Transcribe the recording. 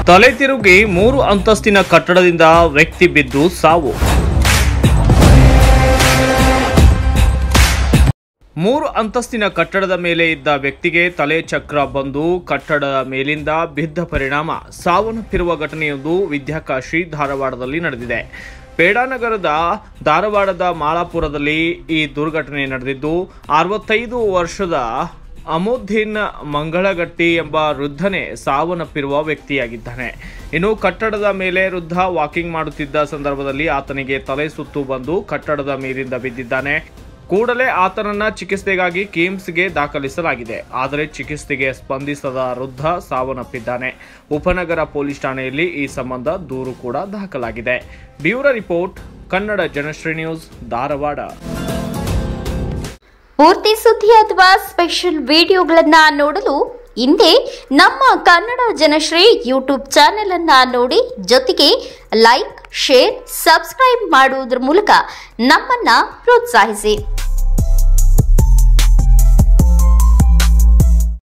ತಲೆ ತಿರುಗಿ 3 ಅಂತಸ್ತಿನ ಕಟ್ಟಡದಿಂದ ವ್ಯಕ್ತಿ ಬಿದ್ದು ಸಾವು. 3 ಅಂತಸ್ತಿನ ಕಟ್ಟಡದ ಮೇಲೆ ಇದ್ದ ವ್ಯಕ್ತಿಗೆ ತಲೆ ಚಕ್ರ ಬಂದು ಕಟ್ಟಡದ ಮೇಲಿಂದ ಬಿದ್ದ ಪರಿಣಾಮ ಸಾವನ್ನಪ್ಪಿರುವ ಘಟನೆಯೊಂದು ವಿದ್ಯಾಕಾಶಿ ಧಾರವಾಡದಲ್ಲಿ ನಡೆದಿದೆ. ಪೇಡಾನಗರದ ಧಾರವಾಡದ ಮಾಳಾಪುರದಲ್ಲಿ ಈ ದುರ್ಘಟನೆ ನಡೆದಿದ್ದು 65 ವರ್ಷದ ಅಮುದ್ದೀನ್ ಮಂಗಳಗಟ್ಟಿ ಎಂಬ ವೃದ್ಧನೇ ಸಾವನ್ನಪ್ಪಿರುವ ವ್ಯಕ್ತಿಯಾಗಿದ್ದಾನೆ. ಇನ್ನು ಕಟ್ಟಡದ ಮೇಲೆ ವೃದ್ಧ ವಾಕಿಂಗ್ ಮಾಡುತ್ತಿದ್ದ ಸಂದರ್ಭದಲ್ಲಿ ಆತನಿಗೆ ತಲೆ ಸುತ್ತು ಬಂದು ಕಟ್ಟಡದ ಮೇಲಿಂದ ಬಿದ್ದಿದ್ದಾನೆ. ಕೂಡಲೇ ಆತನನ್ನ ಚಿಕಿತ್ಸೆಗಾಗಿ ಕಿಮ್ಸ್ಗೆ ದಾಖಲಿಸಲಾಗಿದೆ. ಆದರೆ ಚಿಕಿತ್ಸೆಗೆ ಸ್ಪಂದಿಸದ ವೃದ್ಧ ಸಾವನ್ನಪ್ಪಿದ್ದಾನೆ. ಉಪನಗರ ಪೊಲೀಸ್ ಠಾಣೆಯಲ್ಲಿ ಈ ಸಂಬಂಧ ದೂರು ಕೂಡ ದಾಖಲಾಗಿದೆ. Bureau report, Kannada Janashree news, Dharwad. ಪೂರ್ತಿ ಸುದ್ದಿ ಅಥವಾ ಸ್ಪೆಷಲ್ ವಿಡಿಯೋಗಳನ್ನ ನೋಡಲು ಹಿಂದೆ ನಮ್ಮ ಕನ್ನಡ ಜನಶ್ರೀ ಯೂಟ್ಯೂಬ್ ಚಾನೆಲ್ ಅನ್ನ ನೋಡಿ, ಜೊತೆಗೆ ಲೈಕ್, ಶೇರ್, ಸಬ್ಸ್ಕ್ರೈಬ್ ಮಾಡುವುದರ ಮೂಲಕ ನಮ್ಮನ್ನ ಪ್ರೋತ್ಸಾಹಿಸಿ.